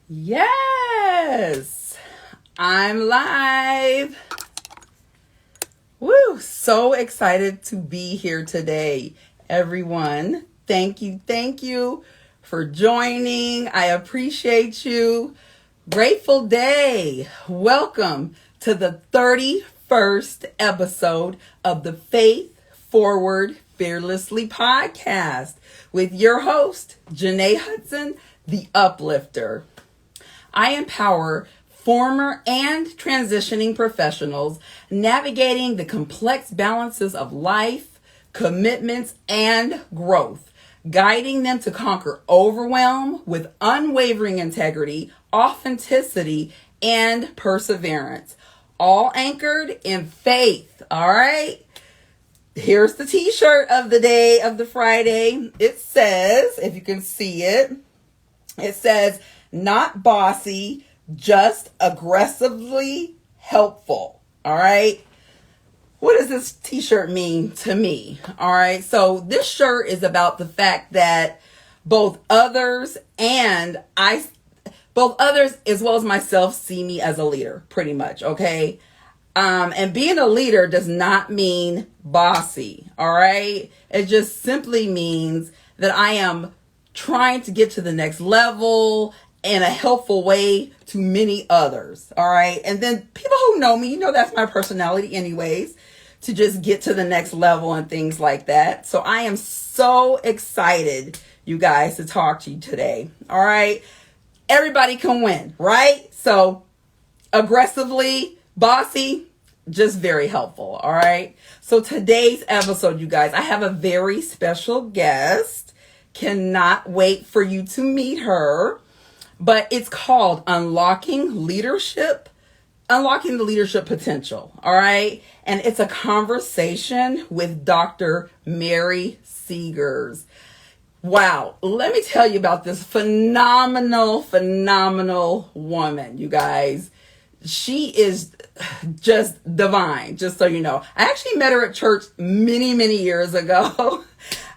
Yes, I'm live. Woo, so excited to be here today, everyone. Thank you for joining. I appreciate you. Grateful day. Welcome to the 31st episode of the Faith Forward Fearlessly podcast with your host, Jenée Hudson, the Uplifter. I empower former and transitioning professionals navigating the complex balances of life, commitments, and growth, guiding them to conquer overwhelm with unwavering integrity, authenticity, and perseverance, all anchored in faith. All right. Here's the t-shirt of the day of the Friday. It says, if you can see it, it says, not bossy, just aggressively helpful. All right. What does this t-shirt mean to me? All right. So this shirt is about the fact that both others as well as myself see me as a leader, pretty much. Okay. And being a leader does not mean bossy. All right. It just simply means that I am trying to get to the next level in a helpful way to many others. All right. And then people who know me, that's my personality anyways, to just get to the next level and things like that. So I am so excited, you guys, to talk to you today. All right. Everybody can win, right? So aggressively, bossy, just very helpful. All right. So today's episode, you guys, I have a very special guest. Cannot wait for you to meet her. But it's called Unlocking the Leadership Potential. All right. And it's a conversation with Dr. Mary Segars. Wow. Let me tell you about this phenomenal woman, you guys. She is just divine, just so you know. I actually met her at church many years ago.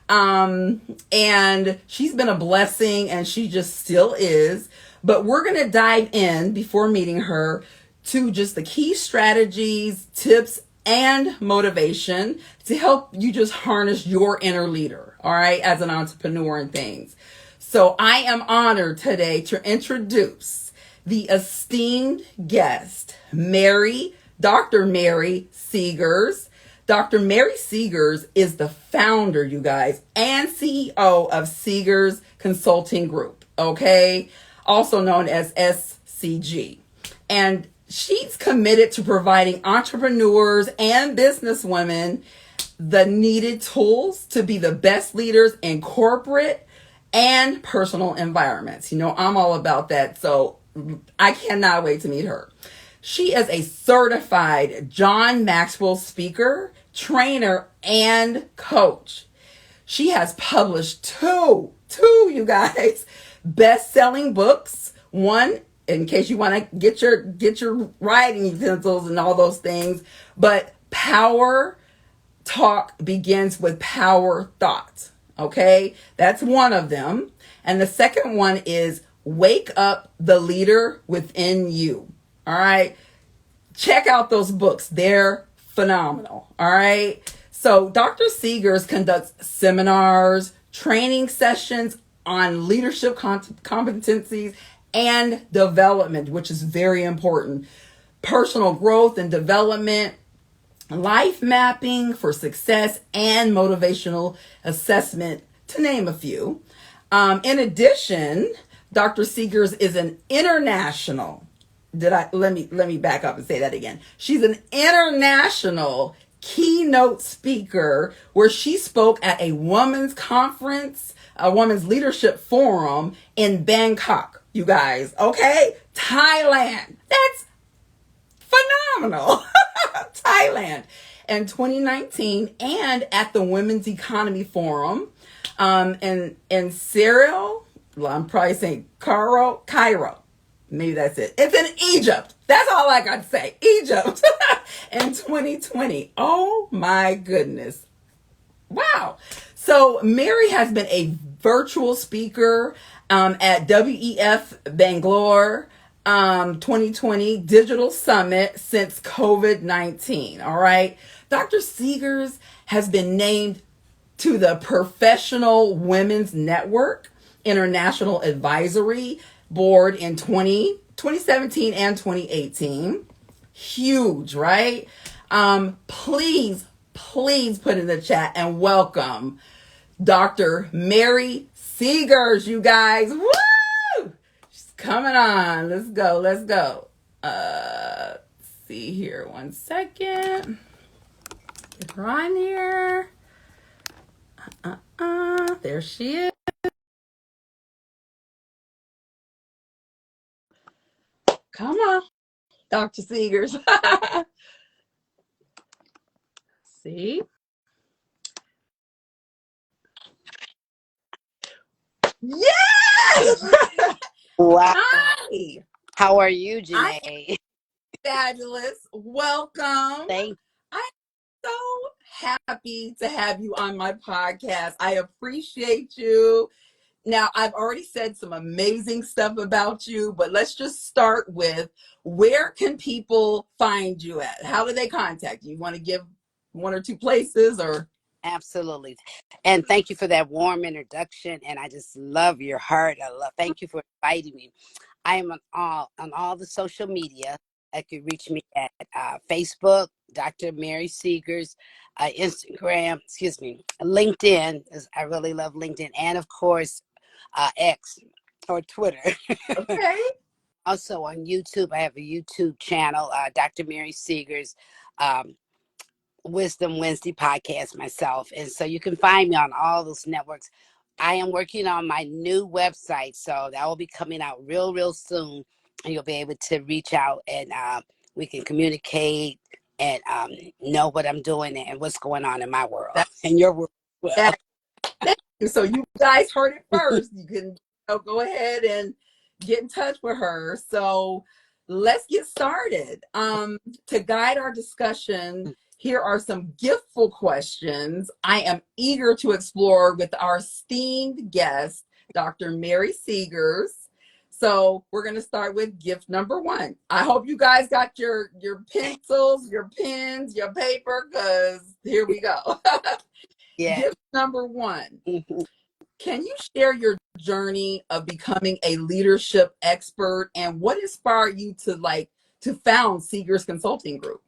And she's been a blessing, and she just still is. But we're going to dive in before meeting her to just the key strategies, tips, and motivation to help you just harness your inner leader, all right, as an entrepreneur and things. So I am honored today to introduce the esteemed guest, Dr. Mary Segars. Dr. Mary Segars is the founder, you guys, and CEO of Segars Consulting Group, okay? Also known as SCG. And she's committed to providing entrepreneurs and businesswomen the needed tools to be the best leaders in corporate and personal environments. I'm all about that, so I cannot wait to meet her. She is a certified John Maxwell speaker, trainer, and coach. She has published two, you guys, best-selling books. One, in case you want to get your writing utensils and all those things, but Power Talk Begins with Power Thoughts. Okay, that's one of them. And the second one is Wake Up the Leader Within You. All right. Check out those books. They're phenomenal. All right. So Dr. Segars conducts seminars, training sessions on leadership competencies and development, which is very important. Personal growth and development, life mapping for success, and motivational assessment, to name a few. In addition, Dr. Segars is an international. Let me back up and say that again. She's an international keynote speaker where she spoke at a women's conference, a women's leadership forum in Bangkok, you guys. Okay. Thailand. That's phenomenal. Thailand in 2019, and at the Women's Economy Forum in Cairo. Well, I'm probably saying Cairo. Maybe that's it. It's in Egypt. That's all I got to say. Egypt in 2020. Oh my goodness. Wow. So Mary has been a virtual speaker at WEF Bangalore 2020 Digital Summit since COVID-19. All right. Dr. Segars has been named to the Professional Women's Network International Advisory Board in 2017 and 2018. Huge, right? Please put in the chat and welcome Dr. Mary Segars, you guys. Woo! She's coming on. Let's go. Let's go. See here. 1 second. Get her on here. There she is. Come on, Dr. Segars. See? Yes! Wow. Hi. How are you, I'm Jenée? fabulous. Welcome. Thank I'm so happy to have you on my podcast. I appreciate you. Now, I've already said some amazing stuff about you, but let's just start with, where can people find you at? How do they contact you? You want to give 1 or 2 places, or? absolutely. And thank you for that warm introduction. And I just love your heart. Thank you for inviting me. I am on all the social media. You can reach me at Facebook, Dr. Mary Segars, Instagram, LinkedIn. I really love LinkedIn. And of course, X or Twitter. Okay. Also on YouTube, I have a YouTube channel, Dr. Mary Segars, Wisdom Wednesday podcast myself. And so you can find me on all those networks. I am working on my new website, so that will be coming out real soon. And you'll be able to reach out and we can communicate and know what I'm doing and what's going on in my world and your world as well. Thank you. So you guys heard it first. You can go ahead and get in touch with her. So let's get started. To guide our discussion, here are some giftful questions I am eager to explore with our esteemed guest, Dr. Mary Segars. So we're going to start with gift number 1. I hope you guys got your pencils, your pens, your paper, because here we go. Yeah. Gift number 1. Mhm. Can you share your journey of becoming a leadership expert, and what inspired you to found Segars Consulting Group?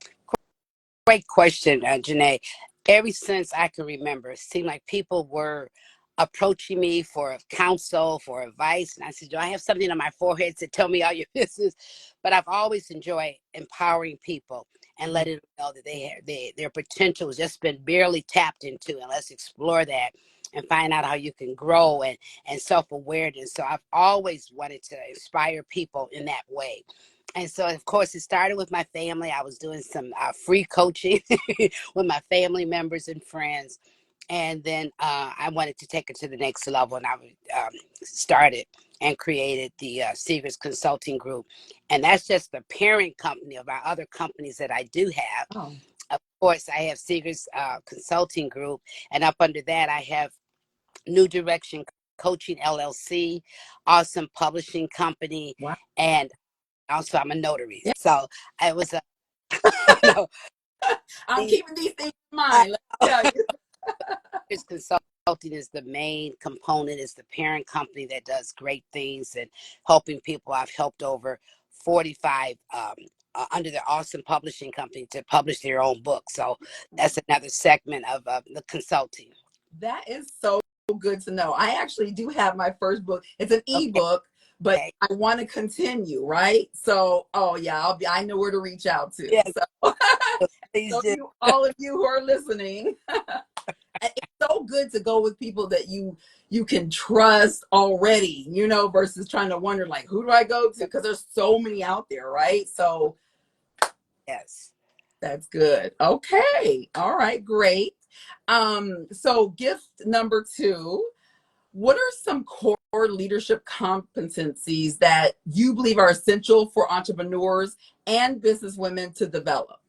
Great question, Jenée. Ever since I can remember, it seemed like people were approaching me for counsel, for advice. And I said, do I have something on my forehead to tell me all your business? But I've always enjoyed empowering people and letting them know that their potential has just been barely tapped into. And let's explore that and find out how you can grow and self-awareness. So I've always wanted to inspire people in that way. And so, of course, it started with my family. I was doing some free coaching with my family members and friends. And then I wanted to take it to the next level. And I started and created the Segars Consulting Group. And that's just the parent company of our other companies that I do have. Oh. Of course, I have Segars Consulting Group. And up under that, I have New Direction Coaching LLC, Awesome Publishing Company, Wow. and also I'm a notary. Yeah. So I was no, I'm keeping these things in mind. Let me tell you. Consulting is the main component, is the parent company that does great things and helping people. I've helped over 45 under the Awesome Publishing Company to publish their own book. So that's another segment of the consulting. That is so good to know. I actually do have my first book. It's an ebook, but Okay. I want to continue, right? So, oh yeah, I know where to reach out to. Yes. So, Please so do. all of you who are listening, it's so good to go with people that you can trust already, versus trying to wonder, like, who do I go to? Because there's so many out there, right? So Yes. that's good. Okay. All right, great. So gift number 2, what are some core leadership competencies that you believe are essential for entrepreneurs and businesswomen to develop?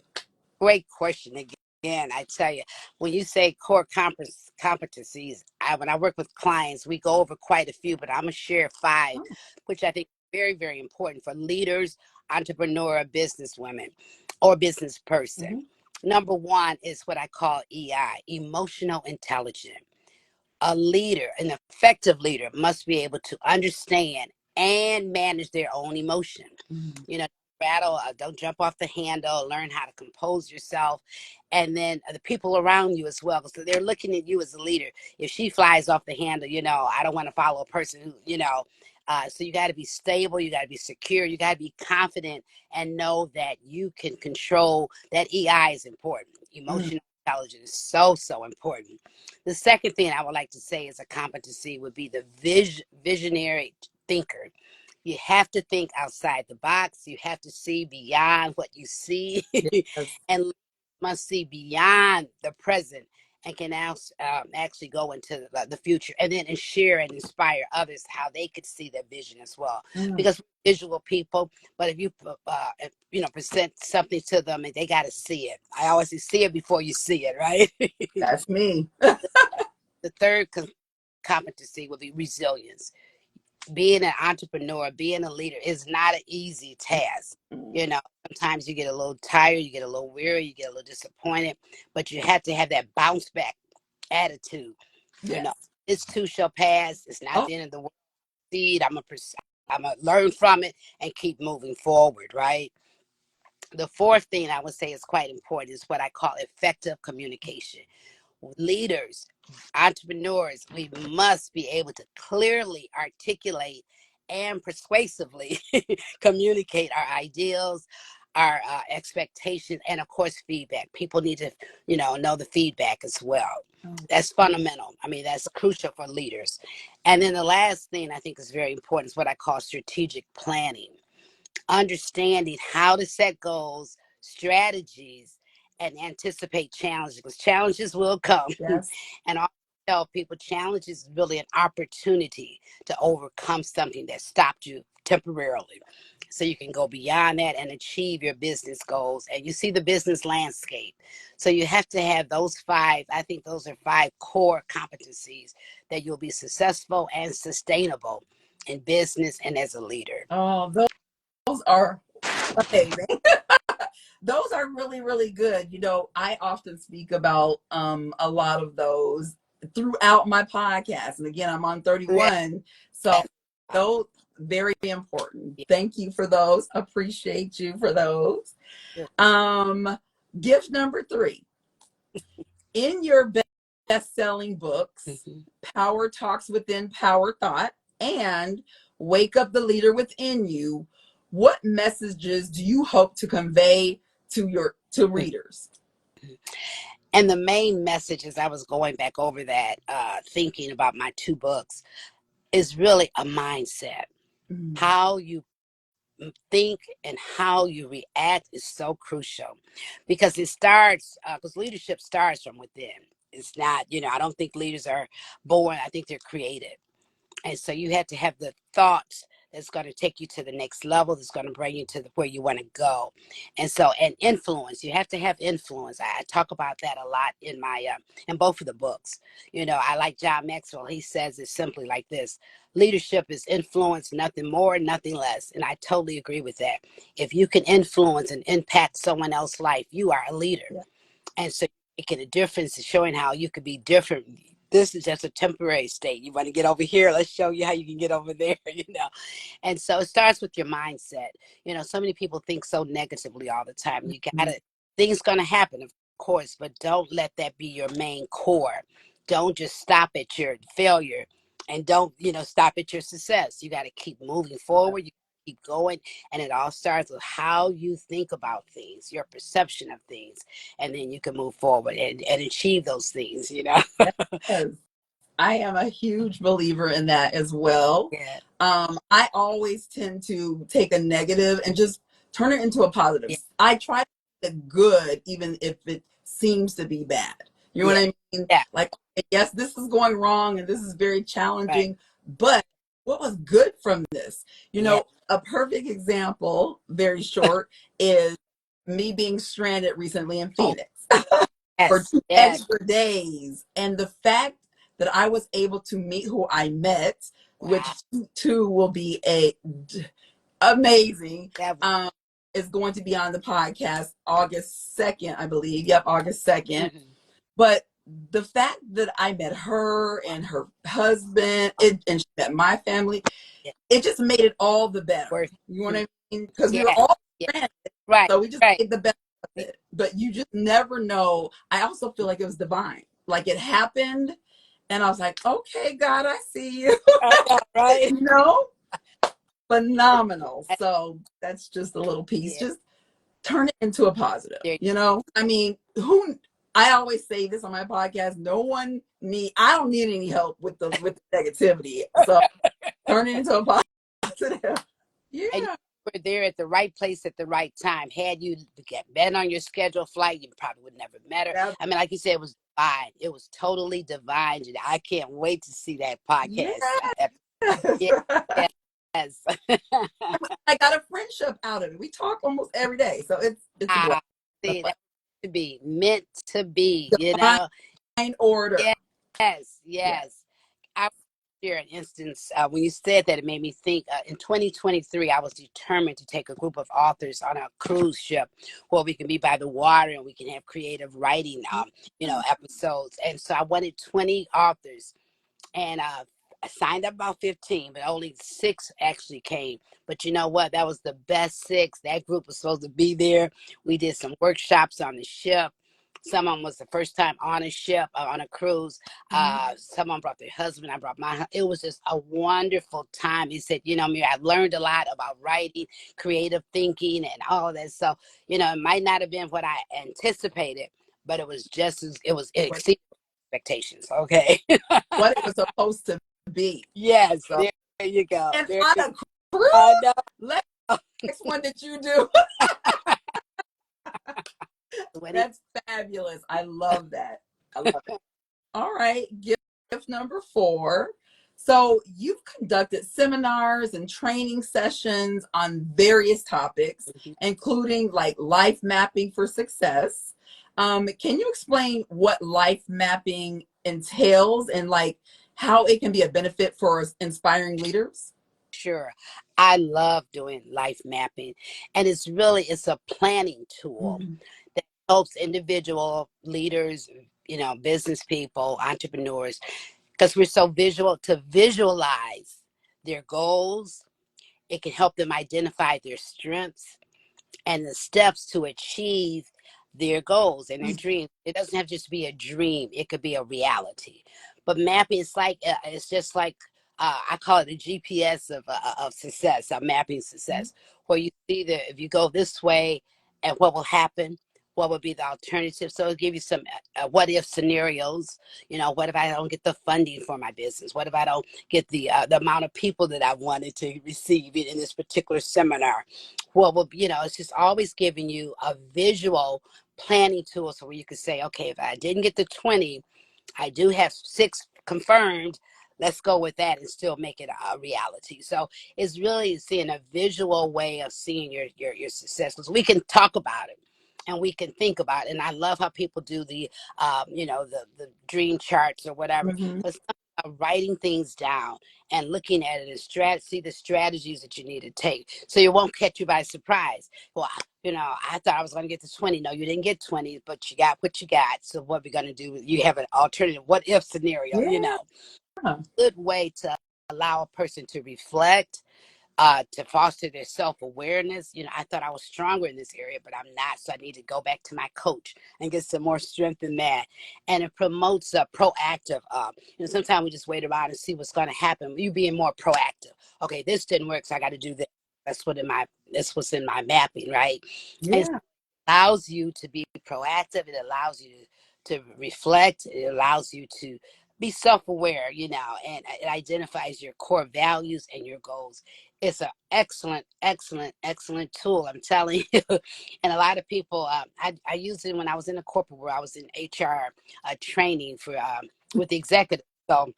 Great question again. And I tell you, when you say core competencies, when I work with clients, we go over quite a few, but I'm going to share five, Oh, which I think are very, very important for leaders, entrepreneur, business women, or business person. mhm, Number one is what I call EI, emotional intelligence. A leader, an effective leader, must be able to understand and manage their own emotion. mhm, You know, battle, don't jump off the handle, learn how to compose yourself. And then the people around you as well. So they're looking at you as a leader. If she flies off the handle, I don't want to follow a person who. So you got to be stable, you got to be secure, you got to be confident and know that you can control that. EI is important. mhm, Emotional intelligence is so, so important. The second thing I would like to say as a competency would be the visionary thinker. You have to think outside the box. You have to see beyond what you see yes, and must see beyond the present and can actually go into the future and then share and inspire others how they could see their vision as well. mm, Because we're visual people, but if you present something to them and they got to see it. I always say, see it before you see it, right? that's me. The third competency would be resilience. Being an entrepreneur, being a leader is not an easy task. Mm, Sometimes you get a little tired, you get a little weary, you get a little disappointed, but you have to have that bounce back attitude. You know, yes. this too shall pass. It's not Oh, the end of the world. I'm gonna learn from it and keep moving forward. Right. The fourth thing I would say is quite important is what I call effective communication. Leaders, entrepreneurs, we must be able to clearly articulate and persuasively communicate our ideals, our expectations, and of course, feedback. People need to, know the feedback as well. oh, That's fundamental. I mean, that's crucial for leaders. And then the last thing I think is very important is what I call strategic planning, understanding how to set goals, strategies, and anticipate challenges because challenges will come. yes. And I tell people challenges is really an opportunity to overcome something that stopped you temporarily. So you can go beyond that and achieve your business goals and you see the business landscape. So you have to have those five, I think those are five core competencies that you'll be successful and sustainable in business and as a leader. Oh, those are amazing. Those are really, really good. I often speak about a lot of those throughout my podcast. And again, I'm on Yeah. 31. So those very important. Thank you for those. Appreciate you for those. Um, Gift number 3. In your best-selling books, Mhm. Power Talks Within Power Thought and Wake Up the Leader Within You, what messages do you hope to convey to readers? And the main message as I was going back over that, thinking about my two books, is really a mindset. Mm, How you think and how you react is so crucial because it starts, because leadership starts from within. It's not, I don't think leaders are born, I think they're created. And so you have to have the thoughts that's going to take you to the next level, that's going to bring you to where you want to go. And influence, you have to have influence. I talk about that a lot in both of the books. I like John Maxwell. He says it simply like this: leadership is influence, nothing more, nothing less. And I totally agree with that. If you can influence and impact someone else's life, you are a leader. yeah. And so making a difference is showing how you could be different. This is just a temporary state. You want to get over here, let's show you how you can get over there. And so it starts with your mindset. So many people think so negatively all the time. You Mhm. gotta, things gonna happen, of course, but don't let that be your main core. Don't just stop at your failure and don't, stop at your success. You gotta keep moving forward. You keep going. And it all starts with how you think about things, your perception of things. And then you can move forward and achieve those things. Yes. I am a huge believer in that as well. Yeah. I always tend to take a negative and just turn it into a positive. Yeah. I try to make it good, even if it seems to be bad. You know what Yeah. I mean? Yeah. Like, yes, this is going wrong and this is very Right. challenging, but what was good from this? Yeah. A perfect example, very short, is me being stranded recently in Oh, Phoenix. for Yes, two yes. extra days. And the fact that I was able to meet who I met, Wow. which too will be amazing, That was, um, is going to be on the podcast August 2nd, I believe. Yep, August 2nd. mhm. But the fact that I met her and her husband, and she met my family, Yeah, it just made it all the better. worth. You know what Mm. I mean? Because we were Yeah, all yeah. friends. Right, So we just right. made the best of Yeah. it. But you just never know. I also feel like it was divine. Like it happened. And I was like, okay, God, I see you. I know, right? You know? Phenomenal. So that's just a little piece. Yeah, Just turn it into a positive. there. You know? I mean, I always say this on my podcast, I don't need any help with the negativity. So turn it into a positive. And you Yeah. were there at the right place at the right time. Had you been on your scheduled flight, you probably would never met her. That, I mean, like you said, it was divine. It was totally divine. And I can't wait to see that podcast. yes. Yeah, yes. I got a friendship out of it. We talk almost every day. So it's a blessing. Ah, see, that to be meant to be, you Divine know? order. Yes, yes, Yeah. yes. I will share an instance. When you said that, it made me think. In 2023, I was determined to take a group of authors on a cruise ship where we can be by the water and we can have creative writing, episodes. And so I wanted 20 authors, and I signed up about 15, but only 6 actually came. But you know what? That was the best 6. That group was supposed to be there. We did some workshops on the ship. Some of them was the first time on a ship, on a cruise. Someone brought their husband. I brought my. It was just a wonderful time. He said, Mary, I've learned a lot about writing, creative thinking, and all of that. So, it might not have been what I anticipated, but it was it What, exceeded expectations. Okay. what it was supposed to be. Yes, So there you go. and There on you a go. cruise, I know. next one that you do. 20. That's fabulous. I love that. I love it. All right. Gift number 4. So you've conducted seminars and training sessions on various topics, including like life mapping for success. Can you explain what life mapping entails and like how it can be a benefit for inspiring leaders? Sure. I love doing life mapping. And it's a planning tool Mhm. that helps individual leaders, business people, entrepreneurs, because we're so visual to visualize their goals. It can help them identify their strengths and the steps to achieve their goals and their dreams. It doesn't have to just be a dream; it could be a reality. But mapping is it's just like I call it a GPS of success, of mapping success, where you see that if you go this way, and what will happen. What would be the alternative? So it'll give you some what if scenarios. What if I don't get the funding for my business? What if I don't get the amount of people that I wanted to receive in this particular seminar? Well, it's just always giving you a visual planning tool so where you can say, okay, if I didn't get the 20, I do have 6 confirmed. Let's go with that and still make it a reality. So it's really seeing a visual way of seeing your success, because we can talk about it and we can think about it. And I love how people do the dream charts or whatever. Mhm. But writing things down and looking at it and see the strategies that you need to take so it won't catch you by surprise. Well, I thought I was going to get to 20. No, you didn't get 20, but you got what you got. So what we're going to do, you have an alternative what if scenario, Yeah. good way to allow a person to reflect, to foster their self-awareness. I thought I was stronger in this area, but I'm not. So I need to go back to my coach and get some more strength in that. And it promotes a proactive, sometimes we just wait around and see what's going to happen. You being more proactive. Okay, this didn't work, so I got to do this. That's what's in my mapping, right? And Yeah. allows you to be proactive. It allows you to reflect. It allows you to be self-aware, and it identifies your core values and your goals. It's an excellent, excellent, excellent tool, I'm telling you. And a lot of people, I used it when I was in the corporate world. I was in HR training with the executive. So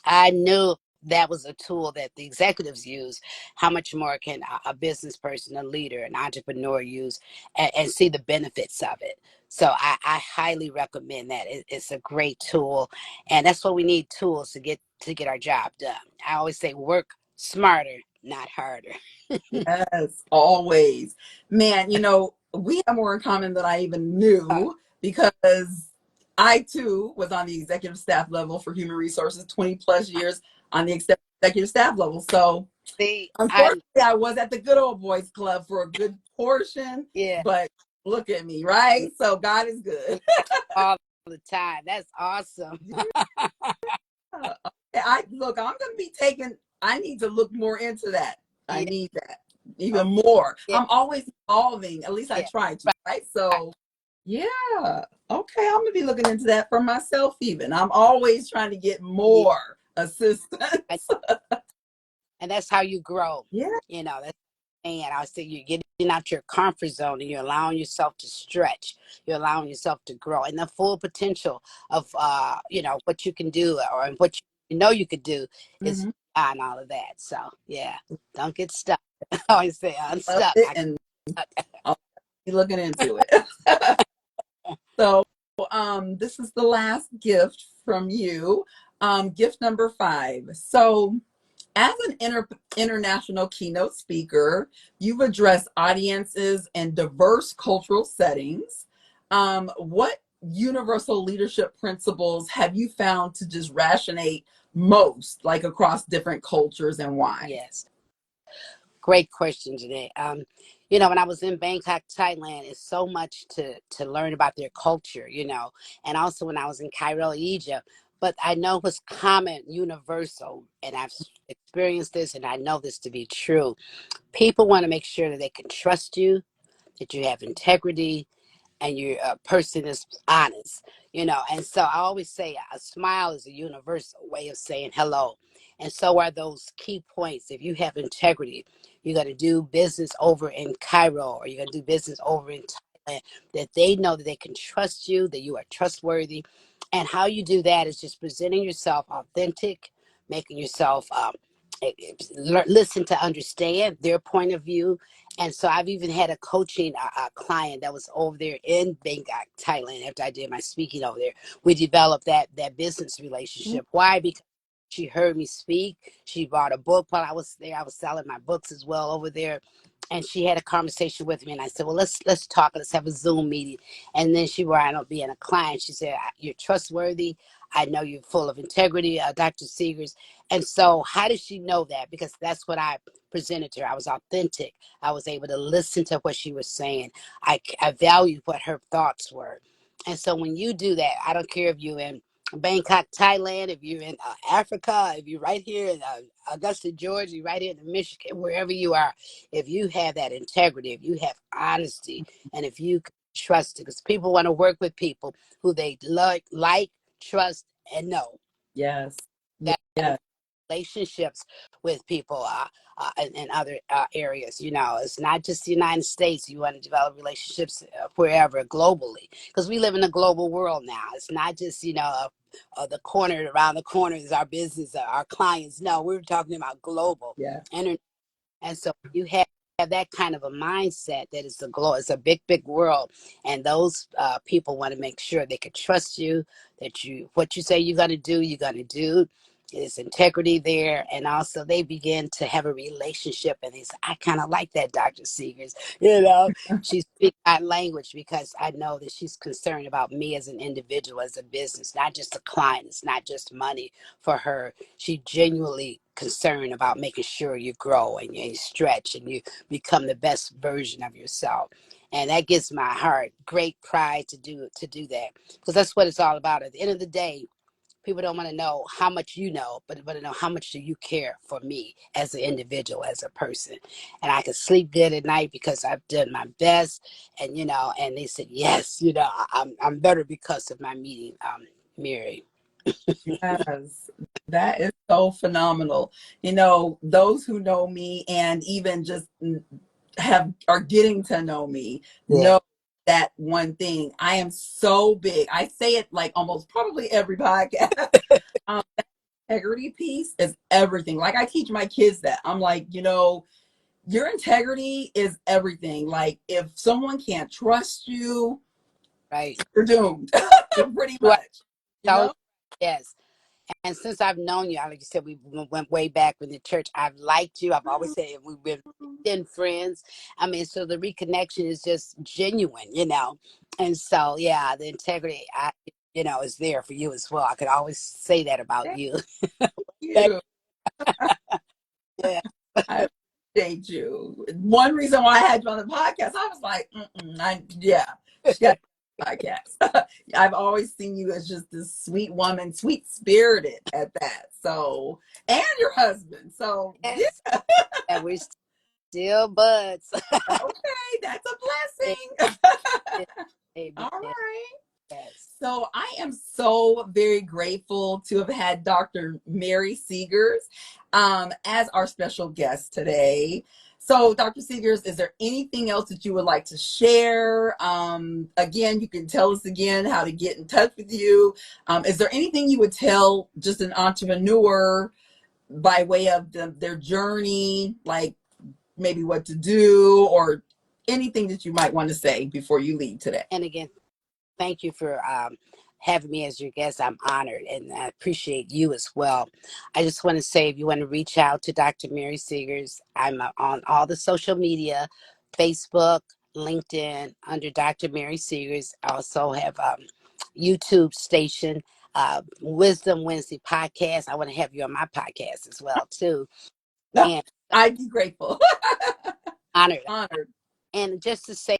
I knew that was a tool that the executives use, how much more can a business person, a leader, an entrepreneur use and see the benefits of it? So I highly recommend that. It's a great tool, and that's what we need, tools to get our job done. I always say work smarter, not harder. Yes, always. Man, we have more in common than I even knew because I too was on the executive staff level for human resources, 20 plus years on the executive staff level. So See, unfortunately, I was at the good old boys club for a good portion, yeah, but look at me, right? So God is good. all the time. That's awesome. Yeah. I look, I'm going to be taking, I need to look more into that. I Yeah. need that even Okay. more. Yeah. I'm always evolving. At least I Yeah. try to, right? So, yeah. Okay. I'm going to be looking into that for myself, even. I'm always trying to get Yeah. more assistance. And that's how you grow. Yeah. That's, and I would say you're getting out your comfort zone and you're allowing yourself to stretch. You're allowing yourself to grow, and the full potential of what you can do, or what you know you could do, is Hmm. on all of that. So yeah, don't get stuck. I always say Love unstuck. it. And I'll be looking into it. So, this is the last gift from you. Gift number 5. So, as an international keynote speaker, you've addressed audiences in diverse cultural settings. What universal leadership principles have you found to just resonate most, like across different cultures, and why? Yes. Great question, Jenée. When I was in Bangkok, Thailand, it's so much to learn about their culture, and also when I was in Cairo, Egypt. But I know what's common, universal, and I've experienced this, and I know this to be true. People want to make sure that they can trust you, that you have integrity, and you're a person that's honest, And so I always say a smile is a universal way of saying hello. And so are those key points. If you have integrity, you're going to do business over in Cairo, or you're going to do business over in Thailand, that they know that they can trust you, that you are trustworthy. And how you do that is just presenting yourself authentic, making yourself listen to understand their point of view. And so I've even had a coaching a client that was over there in Bangkok, Thailand. After I did my speaking over there, we developed that business relationship. Why? Because she heard me speak. She bought a book while I was there. I was selling my books as well over there. And she had a conversation with me, and I said, "Well, let's talk. Let's have a Zoom meeting." And then she wound up being a client. She said, "You're trustworthy. I know you're full of integrity, Dr. Segars." And so, how did she know that? Because that's what I presented to her. I was authentic. I was able to listen to what she was saying. I valued what her thoughts were. And so when you do that, I don't care if you're in Bangkok, Thailand, if you're in Africa, if you're right here in Augusta, Georgia, you're right here in Michigan, wherever you are, if you have that integrity, if you have honesty, and if you trust it, because people want to work with people who they like, trust, and know. Yes. That Yeah. relationships with people in other areas. It's not just the United States. You want to develop relationships wherever, globally, because we live in a global world now. It's not just, the corner around the corner is our business, our clients. No, we're talking about global. Yeah. And so you have that kind of a mindset that it's a big, big world. And those people want to make sure they can trust you, that what you say you're going to do. There's integrity there. And also they begin to have a relationship. And they say, I kind of like that, Dr. Seegers. She speaks my language because I know that she's concerned about me as an individual, as a business, not just a client. It's not just money for her. She genuinely concerned about making sure you grow and you stretch and you become the best version of yourself. And that gives my heart great pride to do that, because that's what it's all about. At the end of the day, people don't want to know how much you know, but want to know how much do you care for me as an individual, as a person. And I can sleep good at night because I've done my best. And and they said yes, I'm better because of my meeting, Mary. Yes, that is so phenomenal. Those who know me and even just are getting to know me Yeah. know that one thing. I am so big. I say it like almost probably every podcast. Um, integrity piece is everything. Like I teach my kids that. I'm like, your integrity is everything. Like if someone can't trust you, Right. you're doomed. Pretty You are much. You so know? yes. And since I've known you, like you said, we went way back in the church. I've liked you. I've always said we've been friends. I mean, so the reconnection is just genuine. And so, yeah, the integrity, is there for you as well. I could always say that about Thank you. Thank you. you. I appreciate you. One reason why I had you on the podcast, I was like, she got a podcast. I've always seen you as just this sweet woman, sweet spirited at that. So, and your husband. So, yeah, Yes. And we're still buds. okay, that's a blessing. Amen. All right. Yes. So I am so very grateful to have had Dr. Mary Segars as our special guest today. So, Dr. Segars, is there anything else that you would like to share? Again, you can tell us again how to get in touch with you. Is there anything you would tell just an entrepreneur by way of their journey, like maybe what to do or anything that you might want to say before you leave today? And again, thank you for having me as your guest. I'm honored and I appreciate you as well. I just want to say if you want to reach out to Dr. Mary Segars, I'm on all the social media, Facebook, LinkedIn, under Dr. Mary Segars. I also have YouTube station, Wisdom Wednesday podcast. I want to have you on my podcast as well, too. And I'd be grateful. honored. Honored. And just to say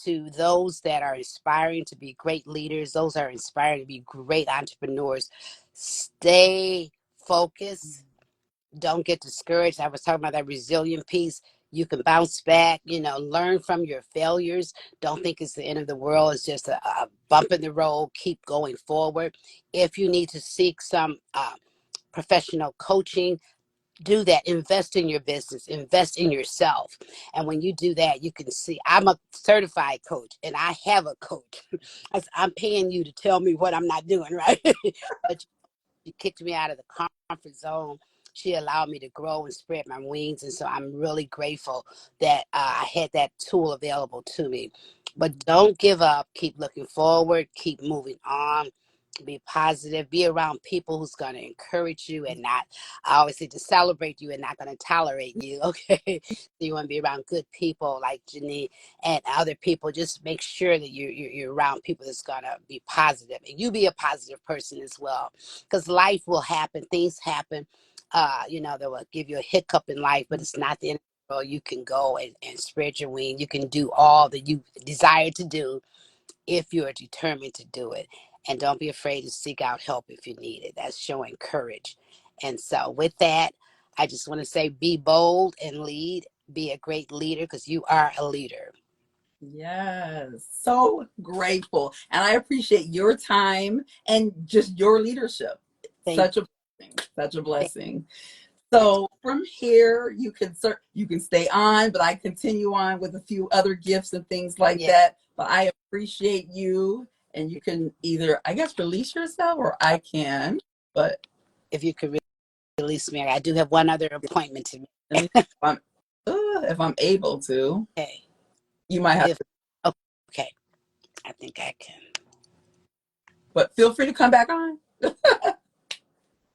to those that are aspiring to be great leaders, those that are inspiring to be great entrepreneurs, stay focused. Don't get discouraged. I was talking about that resilient piece. You can bounce back, learn from your failures. Don't think it's the end of the world. It's just a bump in the road. Keep going forward. If you need to seek some professional coaching, do that. Invest in your business, invest in yourself. And when you do that, you can see I'm a certified coach and I have a coach. I'm paying you to tell me what I'm not doing right. But she kicked me out of the comfort zone. She allowed me to grow and spread my wings. And so I'm really grateful that I had that tool available to me. But don't give up. Keep looking forward. Keep moving on. Be positive. Be around people who's going to encourage you and not, I always say, to celebrate you and not going to tolerate you. Okay. So you want to be around good people like Jenée and other people. Just make sure that you're around people that's going to be positive. And you be a positive person as well. Because life will happen. Things happen. That will give you a hiccup in life, but it's not the end of the world. You can go and spread your wing. You can do all that you desire to do if you are determined to do it. And don't be afraid to seek out help if you need it. That's showing courage. And so with that, I just want to say be bold and lead. Be a great leader because you are a leader. Yes, so grateful. And I appreciate your time and just your leadership. Thank Such a blessing, such a you. blessing. So from here, you can stay on, but I continue on with a few other gifts and things like Yeah. that. But I appreciate you, and you can either, I guess, release yourself, or I can. But If you could release me, I do have one other appointment to let me make. see if I'm able to. Okay. You might have If to, okay, I think I can. but feel free to come back on.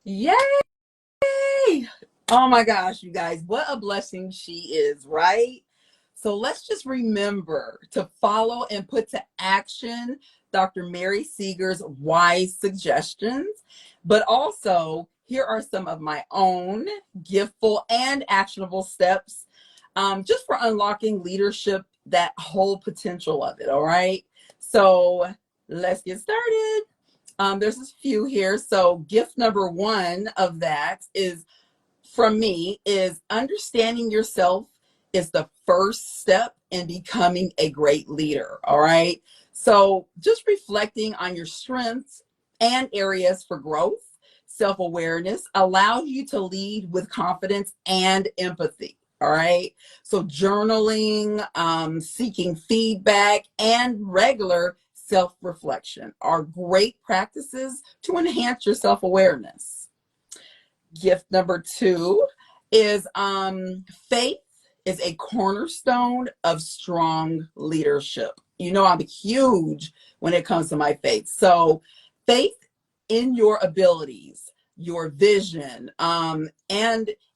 Yay! Oh my gosh, you guys, what a blessing she is, right? So let's just remember to follow and put to action Dr. Mary Segars' wise suggestions. But also, here are some of my own giftful and actionable steps just for unlocking leadership, that whole potential of it. All right. So let's get started. There's a few here. So, gift number one of that is from me is understanding yourself is the first step in becoming a great leader. All right. So just reflecting on your strengths and areas for growth, self awareness allows you to lead with confidence and empathy. All right. So journaling, seeking feedback, and regular self reflection are great practices to enhance your self awareness. Gift number 2 is faith is a cornerstone of strong leadership. You know, I'm huge when it comes to my faith. So faith in your abilities, your vision, and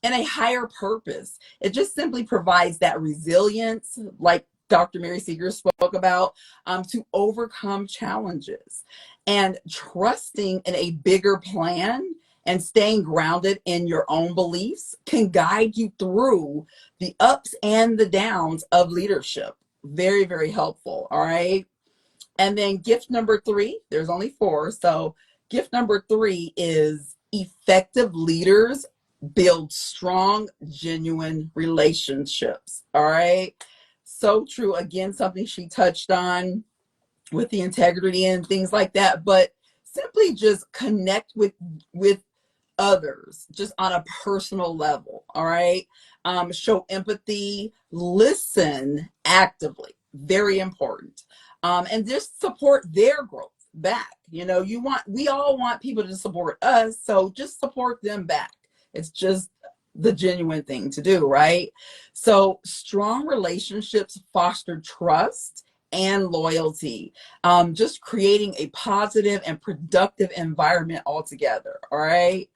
a higher purpose. It just simply provides that resilience, like Dr. Mary Segars spoke about, to overcome challenges. And trusting in a bigger plan and staying grounded in your own beliefs can guide you through the ups and the downs of leadership. Very, very helpful. All right. And then gift number 3, there's only 4. So gift number 3 is effective leaders build strong, genuine relationships. All right. So true. Again, something she touched on with the integrity and things like that, but simply just connect with others just on a personal level. All right. Show empathy, listen actively, very important. And just support their growth back. You know, we all want people to support us, so just support them back. It's just the genuine thing to do, right? So strong relationships foster trust and loyalty, just creating a positive and productive environment altogether. All right.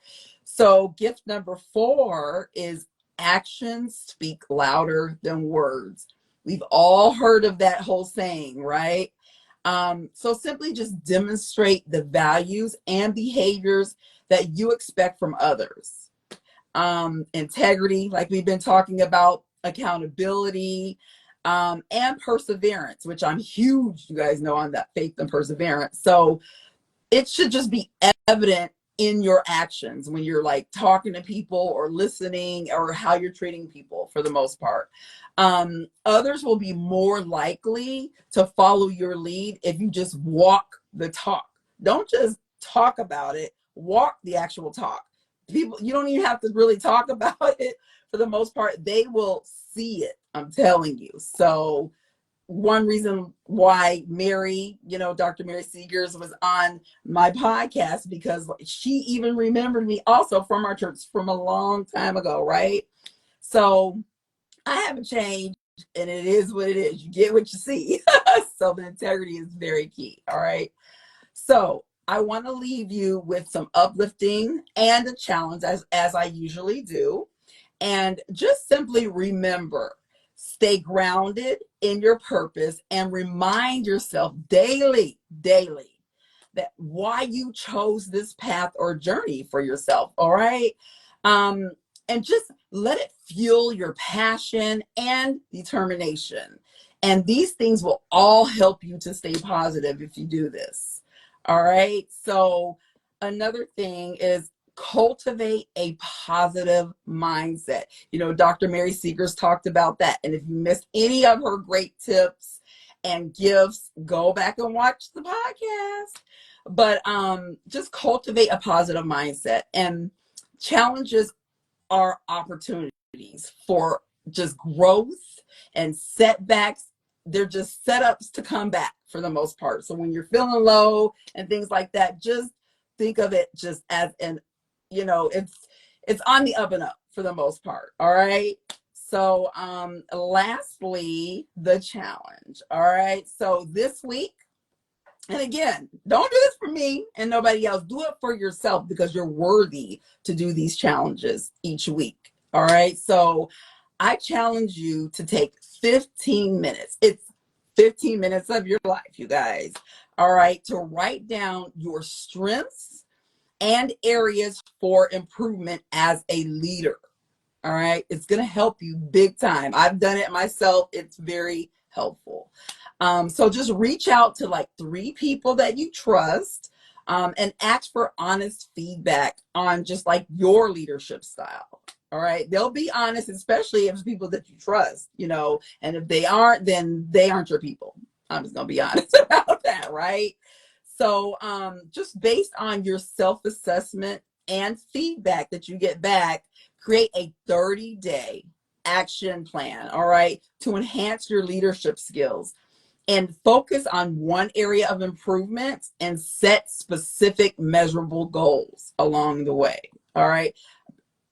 So gift number 4 is actions speak louder than words. We've all heard of that whole saying, right? So simply just demonstrate the values and behaviors that you expect from others. Integrity, like we've been talking about, accountability, and perseverance, which I'm huge, you guys know, on that faith and perseverance. So it should just be evident in your actions when you're like talking to people or listening or how you're treating people for the most part. Others will be more likely to follow your lead if you just walk the talk. Don't just talk about it, walk the actual talk. People, you don't even have to really talk about it for the most part. They will see it, I'm telling you. So one reason why Mary, Dr. Mary Segars was on my podcast, because she even remembered me also from our church from a long time ago, right? So I haven't changed, and it is what it is. You get what you see. So the integrity is very key. All right. So I want to leave you with some uplifting and a challenge, as I usually do. And just simply remember, stay grounded in your purpose and remind yourself daily, that why you chose this path or journey for yourself. All right. And just let it fuel your passion and determination. And these things will all help you to stay positive if you do this. All right. So another thing is cultivate a positive mindset. Dr. Mary Segars talked about that. And if you missed any of her great tips and gifts, go back and watch the podcast. But just cultivate a positive mindset. And challenges are opportunities for just growth, and setbacks, they're just setups to come back for the most part. So when you're feeling low and things like that, just think of it just as it's on the up and up for the most part. All right. So lastly, the challenge. All right. So this week, and again, don't do this for me and nobody else. Do it for yourself, because you're worthy to do these challenges each week. All right. So I challenge you to take 15 minutes. It's 15 minutes of your life, you guys. All right. To write down your strengths and areas for improvement as a leader. All right. It's going to help you big time. I've done it myself. It's very helpful. So just reach out to like 3 people that you trust, and ask for honest feedback on just like your leadership style. All right. They'll be honest, especially if it's people that you trust, and if they aren't, then they aren't your people. I'm just going to be honest about that. Right. So just based on your self-assessment and feedback that you get back, create a 30-day action plan, all right, to enhance your leadership skills, and focus on one area of improvement and set specific measurable goals along the way. All right.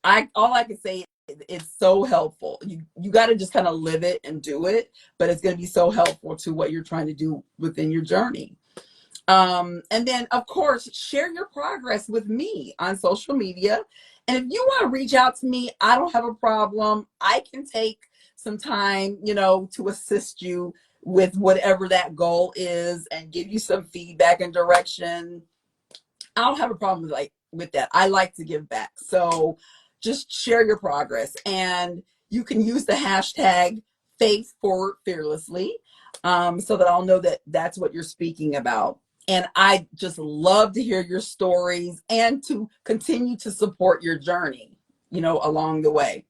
all I can say, it's so helpful. You got to just kind of live it and do it, but it's going to be so helpful to what you're trying to do within your journey. And then, of course, share your progress with me on social media. And if you want to reach out to me, I don't have a problem. I can take some time, to assist you with whatever that goal is and give you some feedback and direction. I don't have a problem with that. I like to give back. So just share your progress, and you can use the hashtag faith forward fearlessly, so that I'll know that that's what you're speaking about. And I just love to hear your stories and to continue to support your journey, along the way.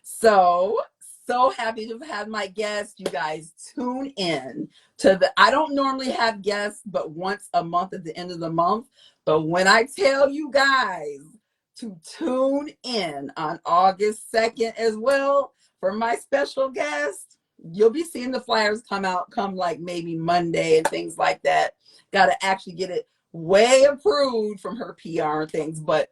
So, so happy to have my guest. You guys tune in I don't normally have guests, but once a month at the end of the month. But when I tell you guys to tune in on August 2nd as well for my special guest, you'll be seeing the flyers come like maybe Monday and things like that. Got to actually get it way approved from her PR and things, but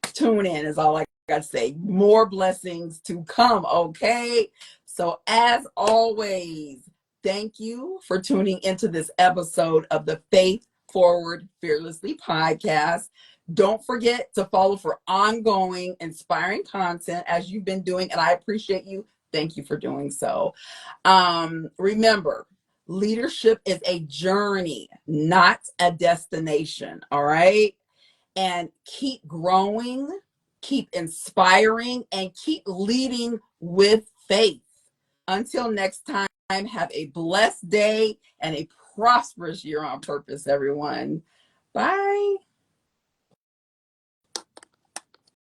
tune in is all I gotta say. More blessings to come, okay? So as always, thank you for tuning into this episode of the Faith Forward Fearlessly podcast. Don't forget to follow for ongoing inspiring content as you've been doing, and I appreciate you. Thank you for doing so. Remember, leadership is a journey, not a destination, all right? And keep growing, keep inspiring, and keep leading with faith. Until next time, have a blessed day and a prosperous year on purpose, everyone. Bye.